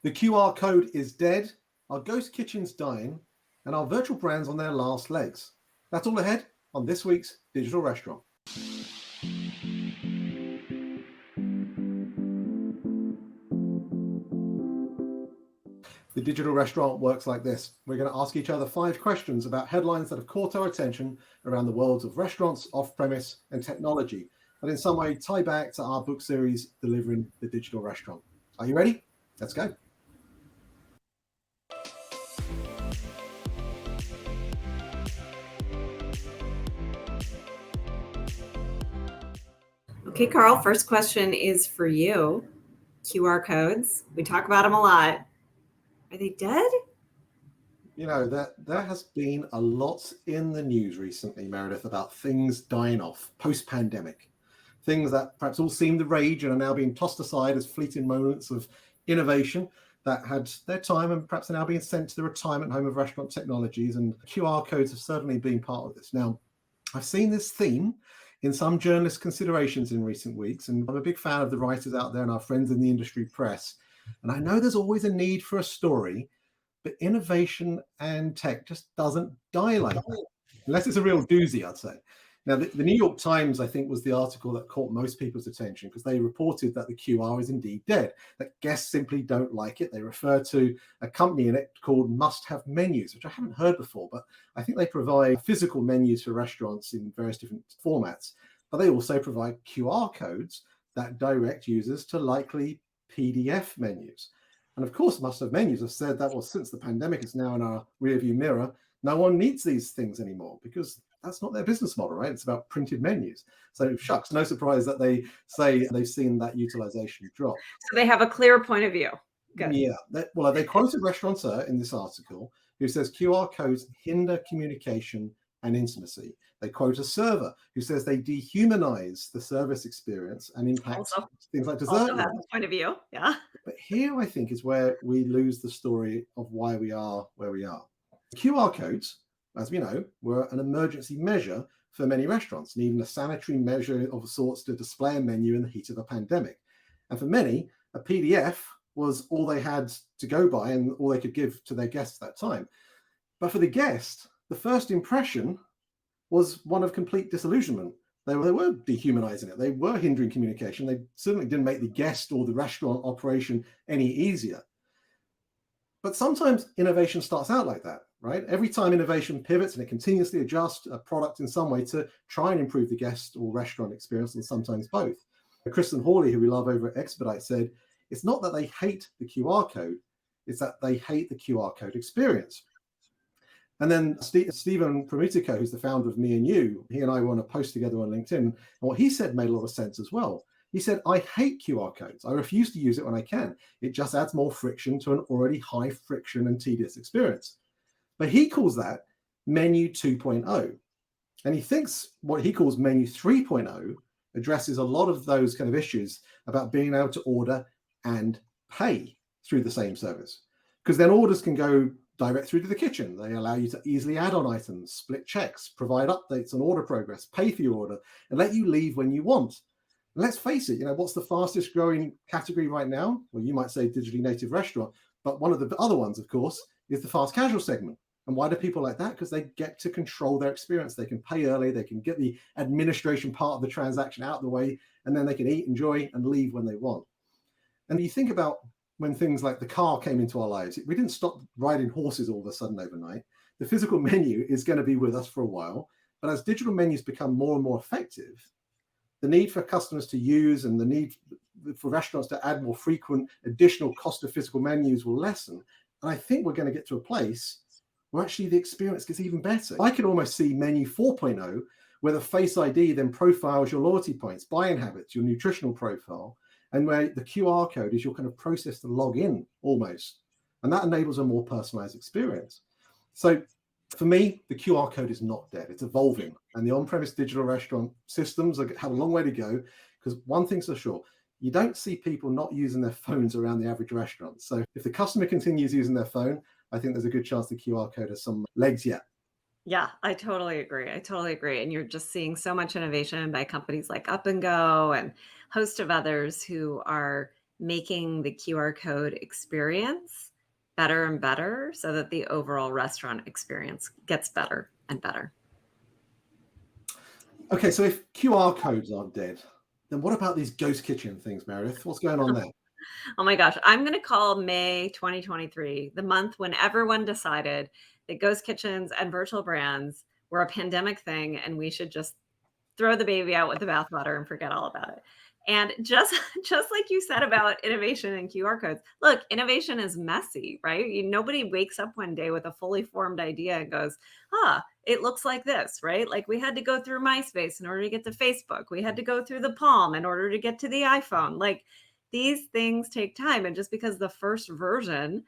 The QR code is dead, our ghost kitchen's dying, and our virtual brands on their last legs. That's all ahead on this week's Digital Restaurant. The Digital Restaurant works like this. We're going to ask each other 5 questions about headlines that have caught our attention around the worlds of restaurants, off-premise, and technology that in some way tie back to our book series, Delivering the Digital Restaurant. Are you ready? Let's go. Okay, Carl, first question is for you. QR codes, we talk about them a lot. Are they dead? You know, there has been a lot in the news recently, Meredith, about things dying off post-pandemic. Things that perhaps all seemed the rage and are now being tossed aside as fleeting moments of innovation that had their time and perhaps are now being sent to the retirement home of restaurant technologies. And QR codes have certainly been part of this. Now, I've seen this theme in some journalist considerations in recent weeks, and I'm a big fan of the writers out there and our friends in the industry press. And I know there's always a need for a story, but innovation and tech just doesn't die like that, unless it's a real doozy, I'd say. Now, the New York Times, I think, was the article that caught most people's attention because they reported that the QR is indeed dead, that guests simply don't like it. They refer to a company in it called Must Have Menus, which I haven't heard before, but I think they provide physical menus for restaurants in various different formats, but they also provide QR codes that direct users to likely PDF menus. And of course, Must Have Menus have said that, well, since the pandemic is now in our rearview mirror, no one needs these things anymore because that's not their business model, right? It's about printed menus. So shucks, no surprise that they say they've seen that utilization drop. So they have a clear point of view. Good. Yeah. They quoted a restaurateur in this article who says QR codes hinder communication and intimacy. They quote a server who says they dehumanize the service experience and impact things like dessert. Also has a point of view, yeah. But here, I think, is where we lose the story of why we are where we are. QR codes, as we know, were an emergency measure for many restaurants, and even a sanitary measure of sorts to display a menu in the heat of a pandemic. And for many, a PDF was all they had to go by and all they could give to their guests at that time. But for the guest, the first impression was one of complete disillusionment. They were dehumanizing it. They were hindering communication. They certainly didn't make the guest or the restaurant operation any easier. But sometimes innovation starts out like that, right? Every time innovation pivots and it continuously adjusts a product in some way to try and improve the guest or restaurant experience, and sometimes both. Kristen Hawley, who we love over at Expedite, said, it's not that they hate the QR code, it's that they hate the QR code experience. And then Stephen Promutico, who's the founder of Me and You, he and I were on a post together on LinkedIn, and what he said made a lot of sense as well. He said, I hate QR codes. I refuse to use it when I can. It just adds more friction to an already high friction and tedious experience. But he calls that Menu 2.0. And he thinks what he calls Menu 3.0 addresses a lot of those kind of issues about being able to order and pay through the same service. Because then orders can go direct through to the kitchen. They allow you to easily add on items, split checks, provide updates on order progress, pay for your order, and let you leave when you want. Let's face it, what's the fastest growing category right now? Well, you might say digitally native restaurant, but one of the other ones, of course, is the fast casual segment. And why do people like that? Because they get to control their experience. They can pay early, they can get the administration part of the transaction out of the way, and then they can eat, enjoy, and leave when they want. And you think about when things like the car came into our lives, we didn't stop riding horses all of a sudden overnight. The physical menu is going to be with us for a while, but as digital menus become more and more effective, the need for customers to use and the need for restaurants to add more frequent additional cost of physical menus will lessen. And I think we're going to get to a place where actually the experience gets even better. I can almost see Menu 4.0, where the Face ID then profiles your loyalty points, buying habits, your nutritional profile, and where the QR code is your kind of process to log in almost. And that enables a more personalized experience. So for me, the QR code is not dead. It's evolving. And the on-premise digital restaurant systems have a long way to go, because one thing's for sure, you don't see people not using their phones around the average restaurant. So if the customer continues using their phone, I think there's a good chance the QR code has some legs yet. Yeah, I totally agree. And you're just seeing so much innovation by companies like Up and Go and a host of others who are making the QR code experience better and better so that the overall restaurant experience gets better and better. Okay, so if QR codes aren't dead, then what about these ghost kitchen things, Meredith? What's going on there? Oh my gosh, I'm going to call May 2023 the month when everyone decided that ghost kitchens and virtual brands were a pandemic thing and we should just throw the baby out with the bathwater and forget all about it. And just like you said about innovation and QR codes, look, innovation is messy, right? Nobody wakes up one day with a fully formed idea and goes, it looks like this, right? Like we had to go through MySpace in order to get to Facebook. We had to go through the Palm in order to get to the iPhone. Like these things take time. And just because the first version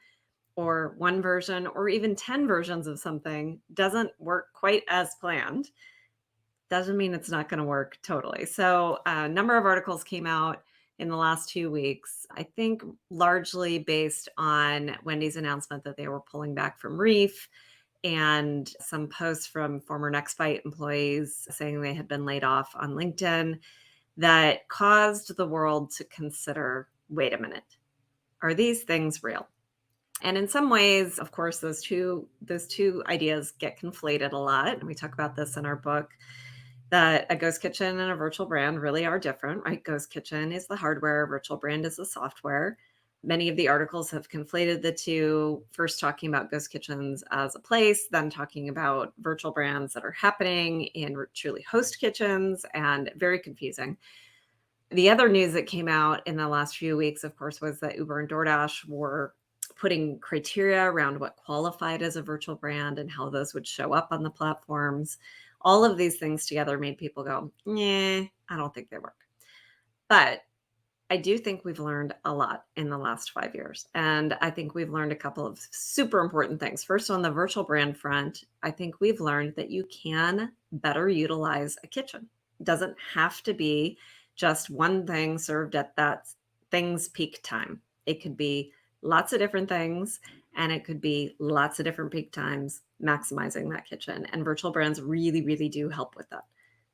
or one version or even 10 versions of something doesn't work quite as planned, doesn't mean it's not going to work totally. So a number of articles came out in the last 2 weeks, I think largely based on Wendy's announcement that they were pulling back from Reef and some posts from former NextBite employees saying they had been laid off on LinkedIn that caused the world to consider, wait a minute, are these things real? And in some ways, of course, those two ideas get conflated a lot. And we talk about this in our book, that a ghost kitchen and a virtual brand really are different, right? Ghost kitchen is the hardware, virtual brand is the software. Many of the articles have conflated the two, first talking about ghost kitchens as a place, then talking about virtual brands that are happening in truly host kitchens, and very confusing. The other news that came out in the last few weeks, of course, was that Uber and DoorDash were putting criteria around what qualified as a virtual brand and how those would show up on the platforms. All of these things together made people go, I don't think they work. But I do think we've learned a lot in the last 5 years. And I think we've learned a couple of super important things. First, on the virtual brand front, I think we've learned that you can better utilize a kitchen. It doesn't have to be just one thing served at that thing's peak time. It could be lots of different things, and it could be lots of different peak times, maximizing that kitchen. And virtual brands really, really do help with that.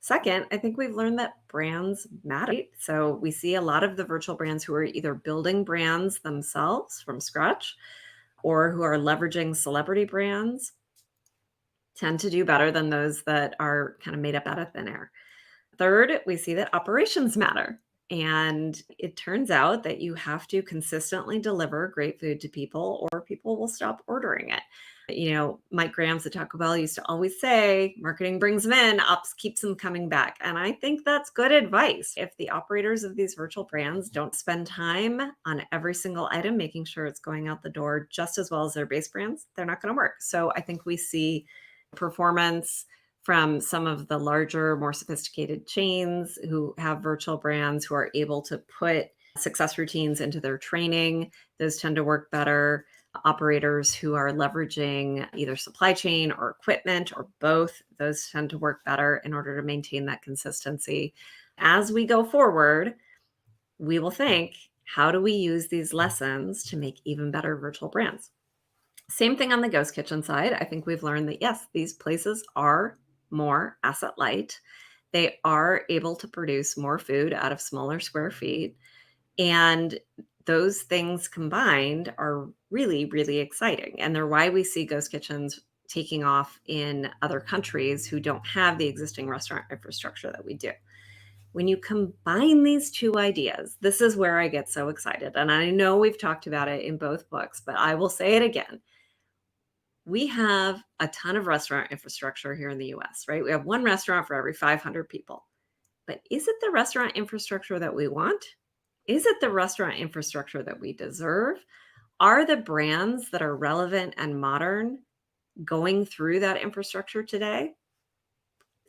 Second, I think we've learned that brands matter. So we see a lot of the virtual brands who are either building brands themselves from scratch or who are leveraging celebrity brands tend to do better than those that are kind of made up out of thin air. Third, we see that operations matter. And it turns out that you have to consistently deliver great food to people or people will stop ordering it. Mike Grams at Taco Bell used to always say, marketing brings them in, ops keeps them coming back. And I think that's good advice. If the operators of these virtual brands don't spend time on every single item, making sure it's going out the door just as well as their base brands, they're not going to work. So I think we see performance from some of the larger, more sophisticated chains who have virtual brands who are able to put success routines into their training. Those tend to work better. Operators who are leveraging either supply chain or equipment or both, those tend to work better in order to maintain that consistency. As we go forward, we will think, how do we use these lessons to make even better virtual brands? Same thing on the ghost kitchen side. I think we've learned that, yes, these places are more asset light. They are able to produce more food out of smaller square feet. And those things combined are really, really exciting. And they're why we see ghost kitchens taking off in other countries who don't have the existing restaurant infrastructure that we do. When you combine these two ideas, this is where I get so excited. And I know we've talked about it in both books, but I will say it again. We have a ton of restaurant infrastructure here in the US, right? We have one restaurant for every 500 people. But is it the restaurant infrastructure that we want? Is it the restaurant infrastructure that we deserve? Are the brands that are relevant and modern going through that infrastructure today?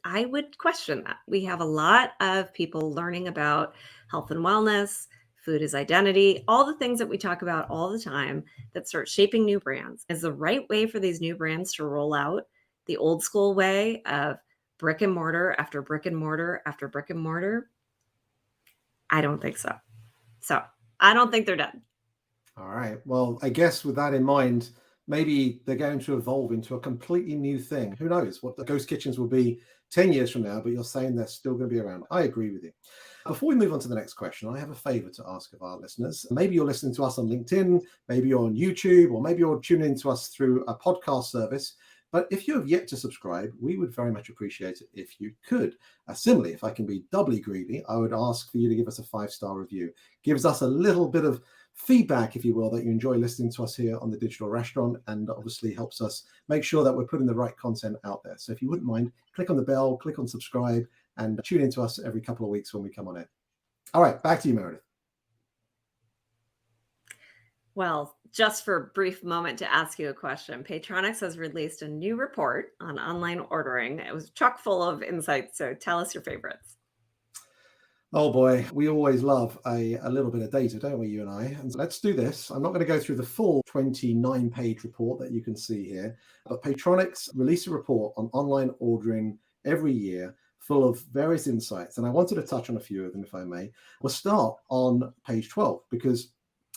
I would question that. We have a lot of people learning about health and wellness, food as identity, all the things that we talk about all the time that start shaping new brands. Is the right way for these new brands to roll out the old school way of brick and mortar after brick and mortar after brick and mortar? I don't think so. So I don't think they're done. All right. Well, I guess with that in mind, maybe they're going to evolve into a completely new thing. Who knows what the ghost kitchens will be 10 years from now, but you're saying they're still going to be around. I agree with you. Before we move on to the next question, I have a favor to ask of our listeners. Maybe you're listening to us on LinkedIn, maybe you're on YouTube, or maybe you're tuning in to us through a podcast service. But if you have yet to subscribe, we would very much appreciate it if you could. Similarly, if I can be doubly greedy, I would ask for you to give us a 5-star review. Gives us a little bit of feedback, if you will, that you enjoy listening to us here on the Digital Restaurant, and obviously helps us make sure that we're putting the right content out there. So if you wouldn't mind, click on the bell, click on subscribe, and tune into us every couple of weeks when we come on it. All right, back to you, Meredith. Well, just for a brief moment to ask you a question, Paytronix has released a new report on online ordering. It was chock full of insights, so tell us your favorites. Oh boy, we always love a little bit of data, don't we, you and I? And so let's do this. I'm not going to go through the full 29-page report that you can see here, but Paytronix release a report on online ordering every year, full of various insights. And I wanted to touch on a few of them, if I may. We'll start on page 12, because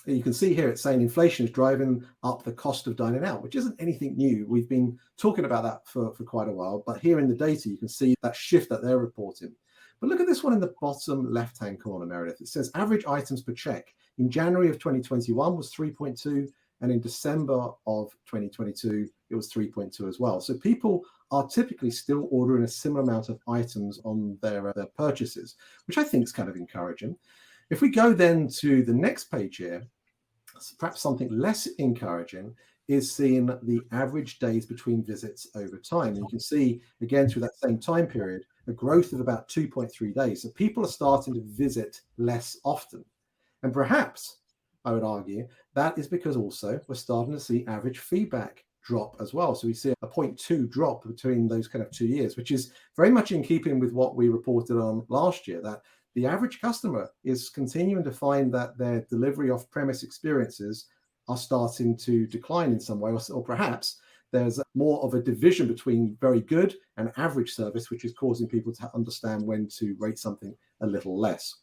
you can see here it's saying inflation is driving up the cost of dining out, which isn't anything new. We've been talking about that for quite a while, but here in the data, you can see that shift that they're reporting. But look at this one in the bottom left-hand corner, Meredith. It says average items per check in January of 2021 was 3.2, and in December of 2022, it was 3.2 as well. So people are typically still ordering a similar amount of items on their purchases, which I think is kind of encouraging. If we go then to the next page here, perhaps something less encouraging is seeing the average days between visits over time. And you can see, again, through that same time period, a growth of about 2.3 days. So people are starting to visit less often. And perhaps, I would argue, that is because also we're starting to see average feedback drop as well. So we see a 0.2 drop between those kind of 2 years, which is very much in keeping with what we reported on last year, that the average customer is continuing to find that their delivery off-premise experiences are starting to decline in some way, or perhaps there's more of a division between very good and average service, which is causing people to understand when to rate something a little less.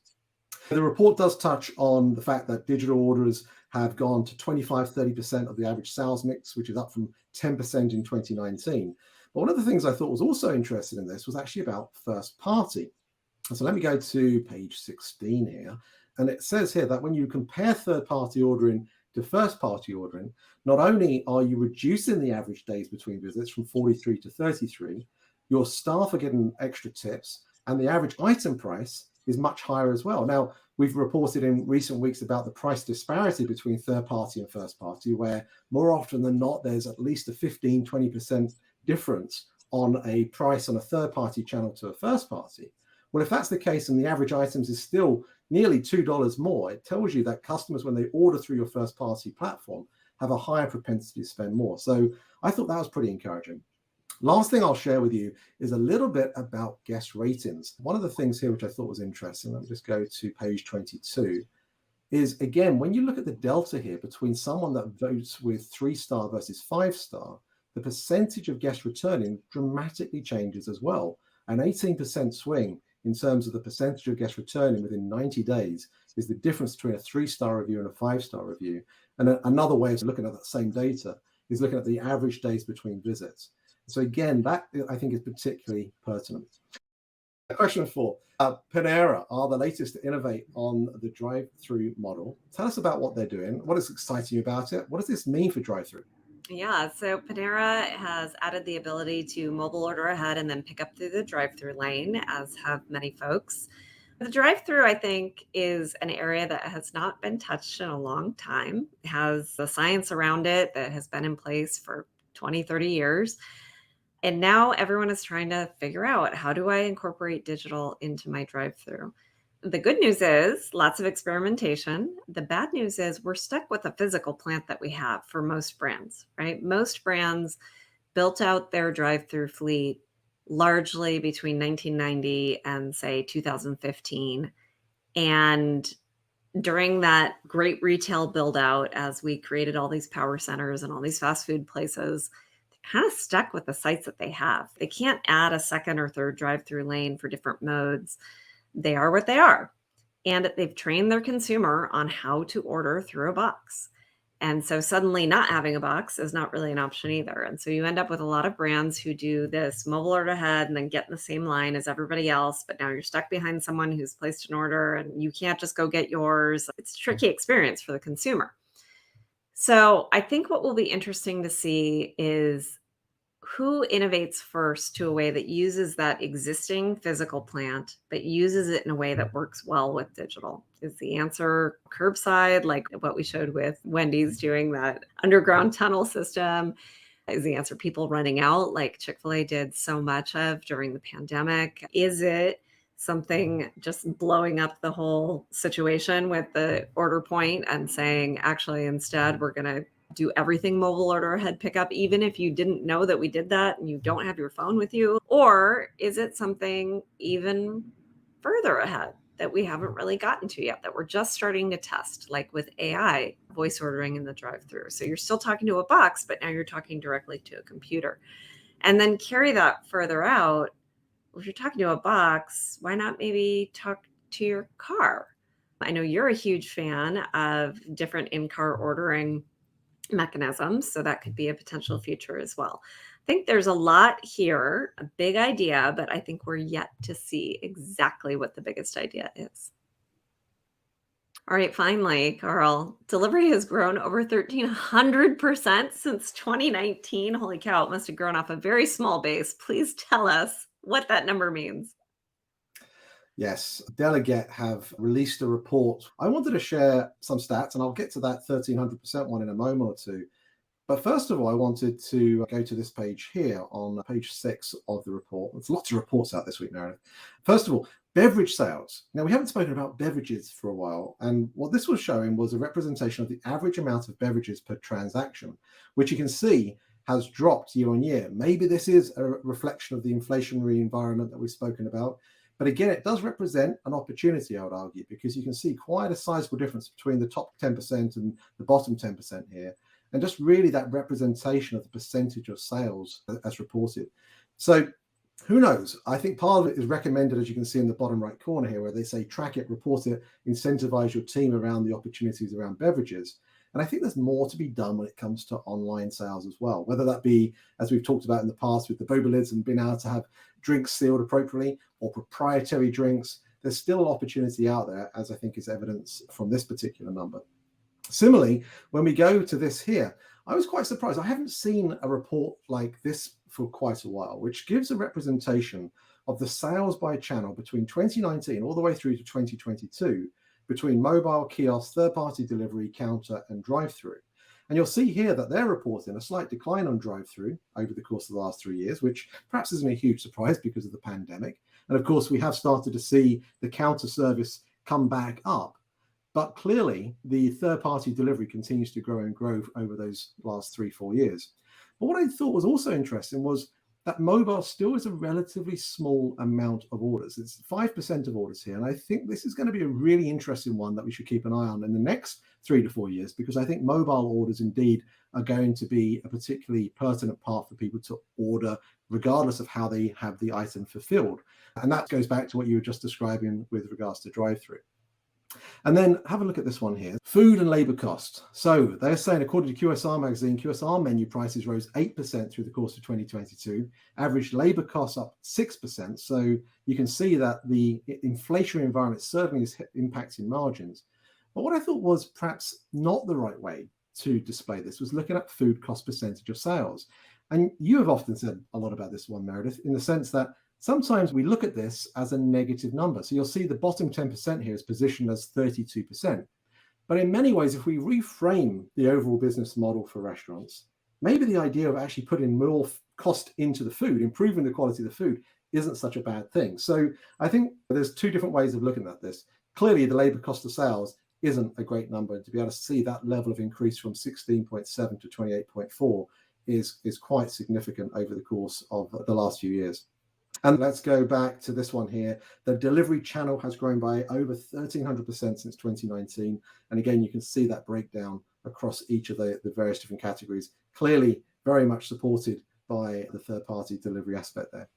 The report does touch on the fact that digital orders have gone to 25-30% of the average sales mix, which is up from 10% in 2019. But one of the things I thought was also interesting in this was actually about first party. So let me go to page 16 here. And it says here that when you compare third-party ordering to first-party ordering, not only are you reducing the average days between visits from 43 to 33, your staff are getting extra tips, and the average item price is much higher as well. Now, we've reported in recent weeks about the price disparity between third-party and first-party, where more often than not, there's at least a 15-20% difference on a price on a third-party channel to a first-party. Well, if that's the case and the average items is still nearly $2 more, it tells you that customers, when they order through your first-party platform, have a higher propensity to spend more. So I thought that was pretty encouraging. Last thing I'll share with you is a little bit about guest ratings. One of the things here which I thought was interesting, let me just go to page 22, is again, when you look at the delta here between someone that votes with 3-star versus 5-star, the percentage of guests returning dramatically changes as well. An 18% swing in terms of the percentage of guests returning within 90 days is the difference between a 3-star review and a 5-star review. And another way of looking at that same data is looking at the average days between visits. So again, that I think is particularly pertinent. Question 4, Panera are the latest to innovate on the drive-through model. Tell us about what they're doing. What is exciting about it? What does this mean for drive-through? Yeah, so Panera has added the ability to mobile order ahead and then pick up through the drive-through lane, as have many folks. The drive-through, I think, is an area that has not been touched in a long time. It has the science around it that has been in place for 20, 30 years. And now everyone is trying to figure out, how do I incorporate digital into my drive-through? The good news is lots of experimentation. The bad news is we're stuck with a physical plant that we have for most brands, right? Most brands built out their drive-through fleet largely between 1990 and say 2015. And during that great retail build out, as we created all these power centers and all these fast food places, they're kind of stuck with the sites that they have. They can't add a second or third drive-through lane for different modes. They are what they are. And they've trained their consumer on how to order through a box. And so suddenly not having a box is not really an option either. And so you end up with a lot of brands who do this mobile order ahead and then get in the same line as everybody else. But now you're stuck behind someone who's placed an order and you can't just go get yours. It's a tricky experience for the consumer. So I think what will be interesting to see is who innovates first to a way that uses that existing physical plant, but uses it in a way that works well with digital? Is the answer curbside, like what we showed with Wendy's doing that underground tunnel system? Is the answer people running out, like Chick-fil-A did so much of during the pandemic? Is it something just blowing up the whole situation with the order point and saying, actually, instead, we're going to do everything mobile order ahead pickup, even if you didn't know that we did that and you don't have your phone with you? Or is it something even further ahead that we haven't really gotten to yet, that we're just starting to test, like with AI voice ordering in the drive-thru? So you're still talking to a box, but now you're talking directly to a computer. And then carry that further out. If you're talking to a box, why not maybe talk to your car? I know you're a huge fan of different in-car ordering mechanisms, so that could be a potential future as well. I think there's a lot here, a big idea, but I think we're yet to see exactly what the biggest idea is. All right, finally, Carl, delivery has grown over 1,300% since 2019. Holy cow, it must have grown off a very small base. Please tell us what that number means. Yes, Delegate have released a report. I wanted to share some stats, and I'll get to that 1,300% one in a moment or two. But first of all, I wanted to go to this page here on page 6 of the report. There's lots of reports out this week, Meredith. First of all, beverage sales. Now, we haven't spoken about beverages for a while, and what this was showing was a representation of the average amount of beverages per transaction, which you can see has dropped year on year. Maybe this is a reflection of the inflationary environment that we've spoken about. But again, it does represent an opportunity, I would argue, because you can see quite a sizable difference between the top 10% and the bottom 10% here. And just really that representation of the percentage of sales as reported. So who knows? I think part of it is recommended, as you can see in the bottom right corner here, where they say track it, report it, incentivize your team around the opportunities around beverages. And I think there's more to be done when it comes to online sales as well, whether that be, as we've talked about in the past with the boba lids and being able to have drinks sealed appropriately or proprietary drinks. There's still opportunity out there, as I think is evidence from this particular number. Similarly, when we go to this here, I was quite surprised. I haven't seen a report like this for quite a while, which gives a representation of the sales by channel between 2019 all the way through to 2022, between mobile, kiosk, third-party delivery, counter, and drive-through. And you'll see here that they're reporting a slight decline on drive-through over the course of the last 3 years, which perhaps isn't a huge surprise because of the pandemic. And of course, we have started to see the counter service come back up. But clearly, the third-party delivery continues to grow and grow over those last 3-4 years. But what I thought was also interesting was that mobile still is a relatively small amount of orders. It's 5% of orders here. And I think this is going to be a really interesting one that we should keep an eye on in the next 3 to 4 years, because I think mobile orders indeed are going to be a particularly pertinent part for people to order, regardless of how they have the item fulfilled. And that goes back to what you were just describing with regards to drive-through. And then have a look at this one here, food and labor cost. So they're saying, according to QSR magazine, QSR menu prices rose 8% through the course of 2022, average labor costs up 6%. So you can see that the inflationary environment certainly is impacting margins. But what I thought was perhaps not the right way to display this was looking at food cost percentage of sales. And you have often said a lot about this one, Meredith, in the sense that sometimes we look at this as a negative number. So you'll see the bottom 10% here is positioned as 32%. But in many ways, if we reframe the overall business model for restaurants, maybe the idea of actually putting more cost into the food, improving the quality of the food, isn't such a bad thing. So I think there's 2 different ways of looking at this. Clearly, the labor cost of sales isn't a great number. To be able to see that level of increase from 16.7 to 28.4 is quite significant over the course of the last few years. And let's go back to this one here. The delivery channel has grown by over 1,300% since 2019. And again, you can see that breakdown across each of the various different categories. Clearly, very much supported by the third-party delivery aspect there.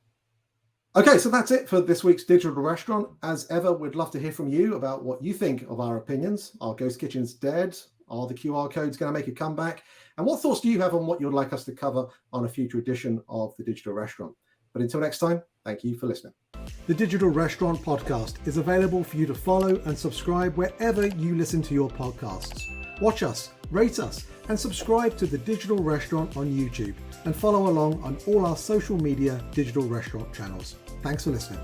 Okay, so that's it for this week's Digital Restaurant. As ever, we'd love to hear from you about what you think of our opinions. Are ghost kitchens dead? Are the QR codes going to make a comeback? And what thoughts do you have on what you'd like us to cover on a future edition of The Digital Restaurant? But until next time, thank you for listening. The Digital Restaurant Podcast is available for you to follow and subscribe wherever you listen to your podcasts. Watch us, rate us, and subscribe to The Digital Restaurant on YouTube, and follow along on all our social media digital restaurant channels. Thanks for listening.